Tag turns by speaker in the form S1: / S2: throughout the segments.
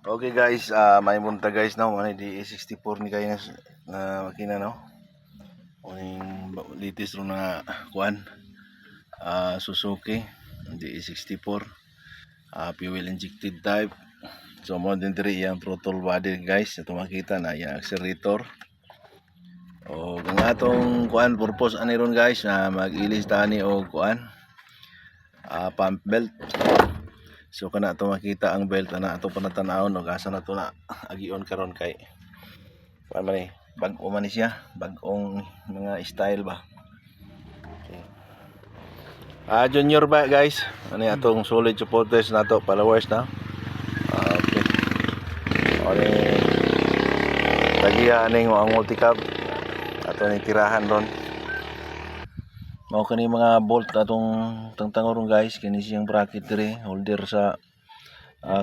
S1: Okay guys, may munta guys no, ano di 64 ni kayo na makina no. Uning latest ro na kuan, Suzuki di 64, fuel injected type. So mo din diri yang throttle body guys, ato makita na yang accelerator. O kung atong kuan purpose ani ron guys na mag-ilis tani og kuan, pump belt. So kana ato makita ang belt ana ato panatan-awon og asa na to na agion karon kay kuan man bag-o man ni siya, bag-ong mga style ba. Okay. Junior ba guys? Ano atong solid supporters nato, followers na. Okay. Oni tagiya aning ang multicab ato ni tirahan ron. Mao kani mga bolt atong tangtangon guys, kini siyang bracket diri, holder sa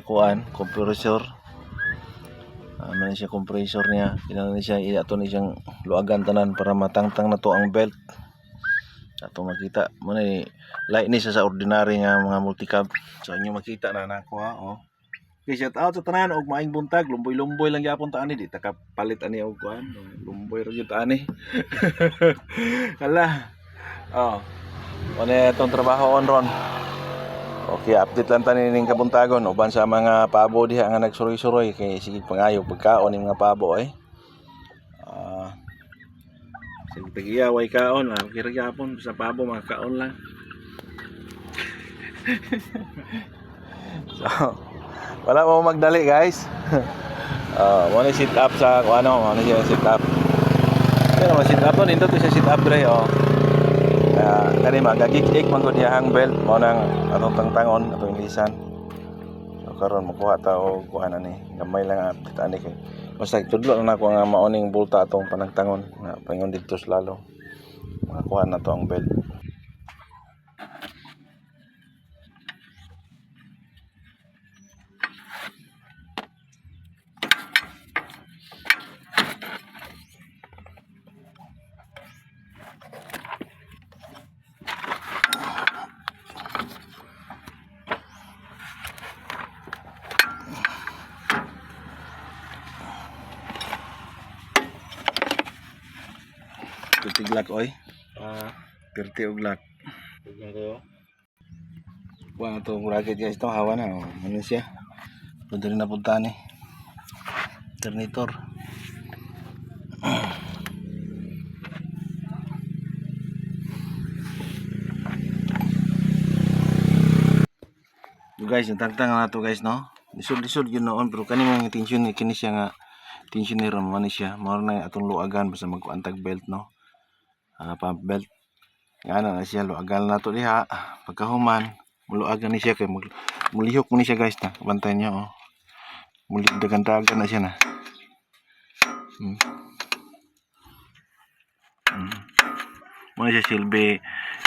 S1: kuan, compressor. Man siya compressor niya, kinahanglan siya ato ni siyang luagan tanan para matangtang na to ang belt. Ato makita mo ni light ni sa ordinary nga mga multicab. So inyo makita na nako ha, oh. Okay, shout out sa tanan og maayong buntag, lumboy-lumboy lang gyapon ta ani, di ta kapalit ani og kuan, lumboy ra gyud ta ani. Hala. Oh. Ano itong trabaho on ron. Okay, update lang tanin ning kabuntagon uban sa mga pabo diha nga nagsuroy-suroy kay sige pangayo pagkaon ning mga pabo ay. Sige tagiyaway kaon, kira gyapon sa pabo mga kaon lang. So, wala mo magdali guys. Mo ni sit up sa ano, mo ni sit up. Pero sit up nun indot siya sit up dre oh. Kani magagik-ik man ko diyahang belt mo nang atong tangtangon atong ilisan. So karon makuha ta og kuan ani gamay lang update ani kay basta tudlo na nako nga maoning bulta atong panagtangon na paingon didto lalo makakuha na to ang belt. Tiglak oy. Pirti og lak. Kuha to bracket guys to hawa na oh. Ano siya? Pwede rin napunta ni alternator. Guys, natagtang na to guys no. Lisod-lisod yun noon pero kani mga tension ni kini siya nga tensioner man ni siya. Mao na atong luagan basta magkuantag belt no. Pump belt. Ngana na siya luagan na to diha. Pagkahuman muluagan ni siya kay mulihok mo ni siya guys na. Bantayan niyo oh. Dagan-dagan na siya na. Mo ni siya silbi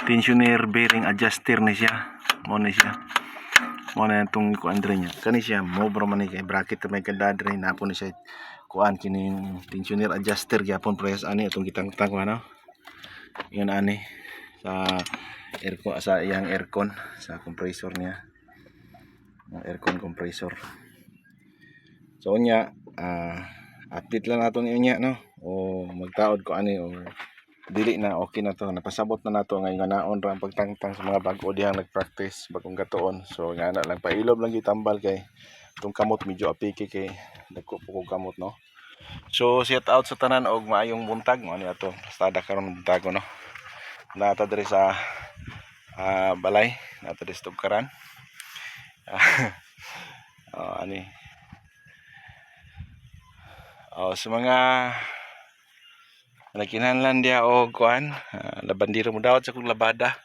S1: tensioner bearing adjuster ni siya. Mo ni siya. Mo na itong kuan dre niya. Kani siya mobro man ni kay bracket may kadadre na po ni siya kuan kining tensioner adjuster gyapon press ani itong gitang-tang ano. Yun ani sa aircon sa iyang aircon sa compressor niya. Aircon compressor. So unya update lang nato niya no o magtaod ko ani o dili na okay na to, napasabot na nato ngayon naon ra ang pagtangtang sa mga bag-o dihang nagpractice bagong gatuon. So nga na lang pailob lang gitambal kay itong kamot medyo apiki kay dagko po kamot no. So shout out sa tanan og maayong buntag mo ani ato pastada karon buntago no. Nata diri sa balay, nata diri sa Tubkaran. Ani sa mga nagkinahanglan dia og kuan, labandiro mo dawat sa kong labada.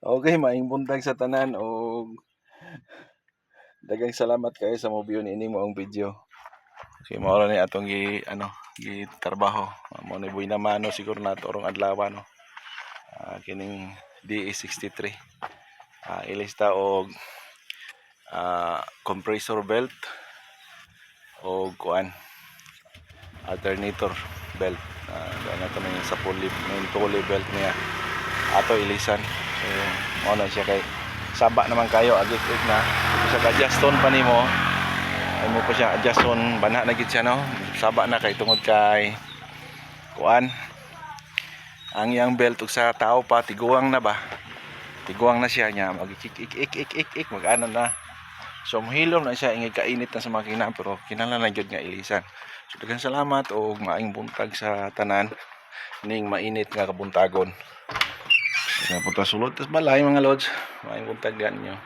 S1: Okay, maayong buntag sa tanan og daghang salamat kayo sa mobiyon ini mo ang video. Okay, mao ra ni atong gi trabaho. Mo ni buhay na mano siguro nato rong adlaw no. Kining DE63. Ilista og compressor belt o kuan alternator belt. Ano to na sa pulley belt niya ato ilisan. So mao na siya kay saba naman kayo agik-ik na sa adjuston pa nimo ay mo pa siya adjuston bana na gid siya no saba na kay tungod kay kuan ang iyang belt ug sa tao pa tiguang na ba tiguang na siya nya mag-ik mag-ano na so mohilom na siya ingay kainit na sa makina pero kinahanglan na gyud nga ilisan so daghang salamat og maayong buntag sa tanan ning mainit nga kabuntagon. Napunta sulod tas balay mga lods. Maayong buntag ganyo.